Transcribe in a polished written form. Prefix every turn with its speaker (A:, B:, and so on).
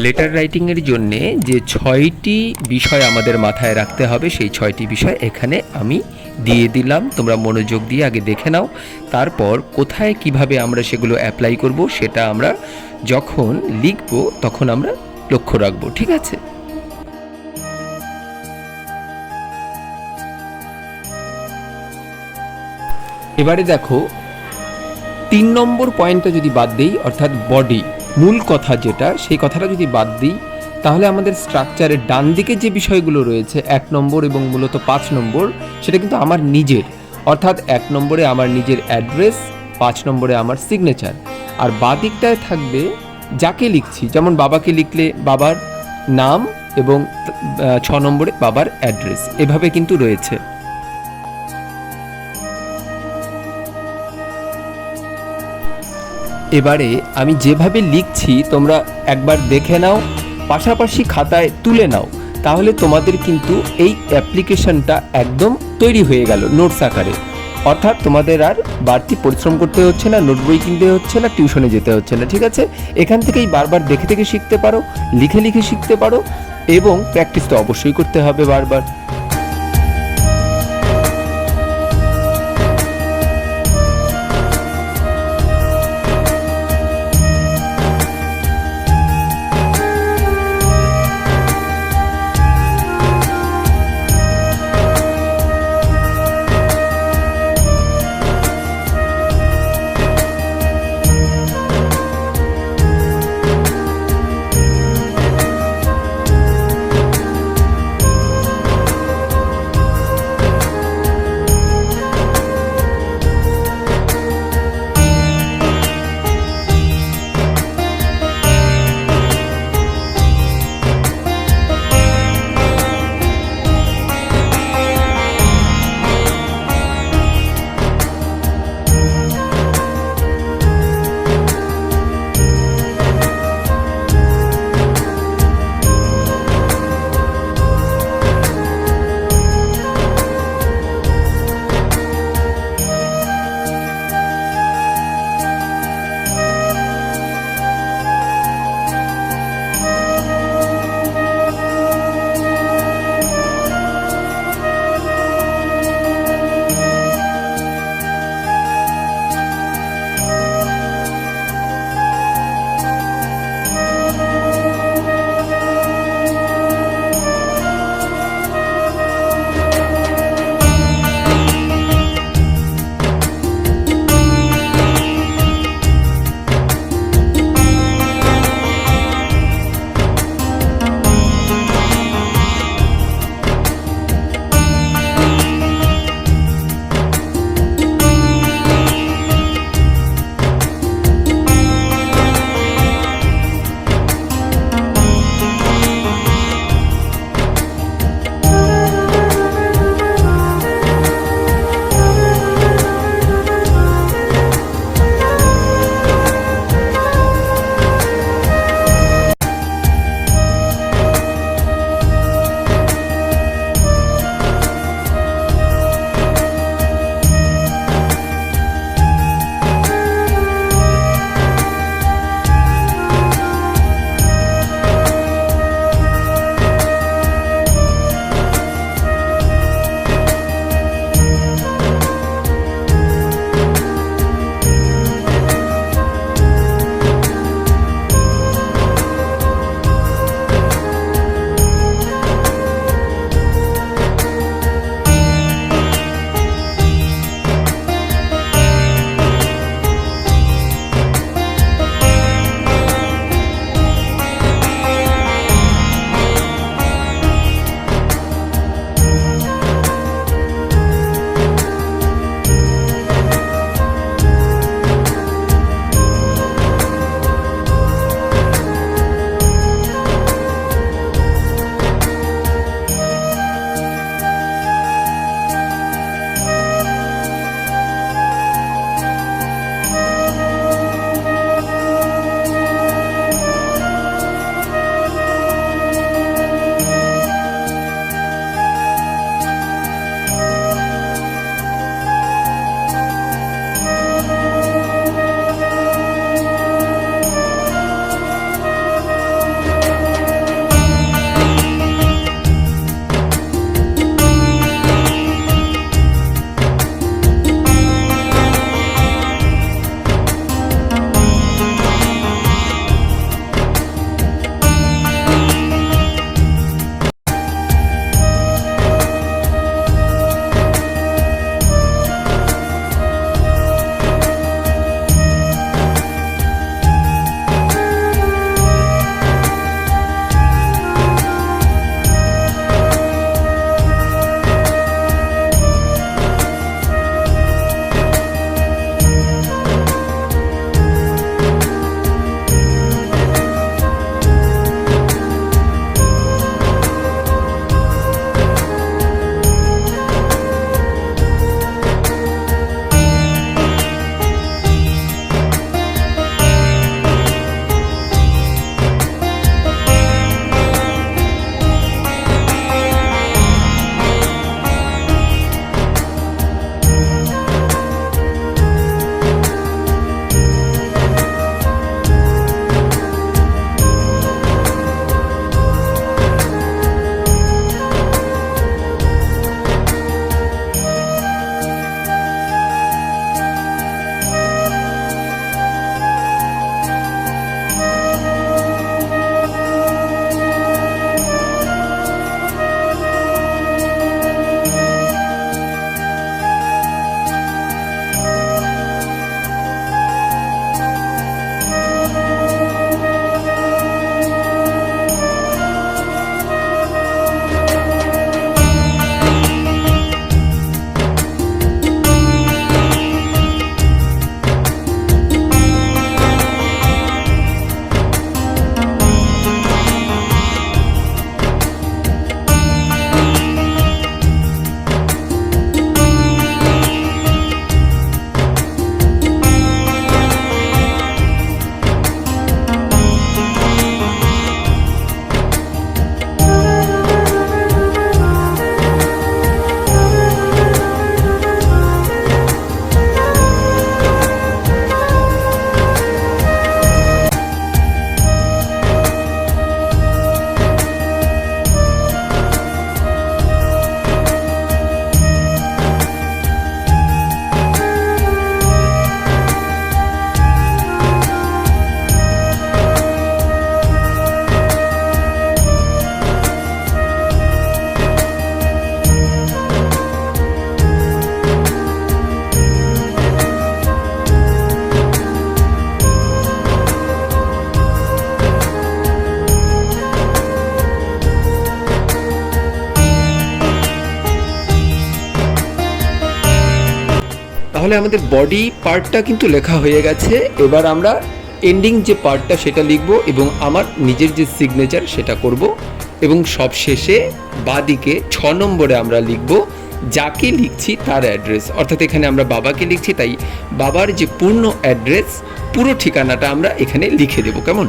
A: Letter রাইটিংয়ের জন্যে যে 6টি বিষয় আমাদের মাথায় রাখতে হবে, সেই 6টি বিষয় এখানে আমি দিয়ে দিলাম। তোমরা মনোযোগ দিয়ে আগে দেখে নাও, তারপর কোথায় কিভাবে আমরা সেগুলো অ্যাপ্লাই করব সেটা আমরা যখন লিখব তখন আমরা লক্ষ্য রাখবো। ঠিক আছে? এবারে দেখো 3 নম্বর পয়েন্টটা যদি বাদ দিই, অর্থাৎ বডি, মূল কথা যেটা, সেই কথাটা যদি বাদ দিই, তাহলে আমাদের স্ট্রাকচারের ডান দিকে যে বিষয়গুলো রয়েছে 1 নম্বর এবং মূলত 5 নম্বর, সেটা কিন্তু আমার নিজের। অর্থাৎ 1 নম্বরে আমার নিজের অ্যাড্রেস, 5 নম্বরে আমার সিগনেচার, আর বাঁ দিকটায় থাকবে যাকে লিখছি, যেমন বাবাকে লিখলে বাবার নাম এবং 6 নম্বরে বাবার অ্যাড্রেস, এভাবে কিন্তু রয়েছে। এবারে আমি যেভাবে লিখছি তোমরা একবার দেখে নাও, পাশাপাশি খাতায় তুলে নাও, তাহলে তোমাদের কিন্তু এই অ্যাপ্লিকেশনটা একদম তৈরি হয়ে গেল নোটস আকারে। অর্থাৎ তোমাদের আর বাড়তি পরিশ্রম করতে হচ্ছে না, নোট বই কিনতে হচ্ছে না, টিউশনে যেতে হচ্ছে না। ঠিক আছে? এখান থেকেই বারবার দেখে দেখে শিখতে পারো, লিখে লিখে শিখতে পারো, এবং প্র্যাকটিস তো অবশ্যই করতে হবে বারবার। তাহলে আমাদের বডি পার্টটা কিন্তু লেখা হয়ে গেছে। এবার আমরা এন্ডিং যে পার্টটা সেটা লিখব এবং আমার নিজের যে সিগনেচার সেটা করব, এবং সব শেষে বাদিকে 6 নম্বরে আমরা লিখব যাকে লিখছি তার অ্যাড্রেস। অর্থাৎ এখানে আমরা বাবাকে লিখছি, তাই বাবার যে পূর্ণ অ্যাড্রেস, পুরো ঠিকানাটা আমরা এখানে লিখে দেব। কেমন?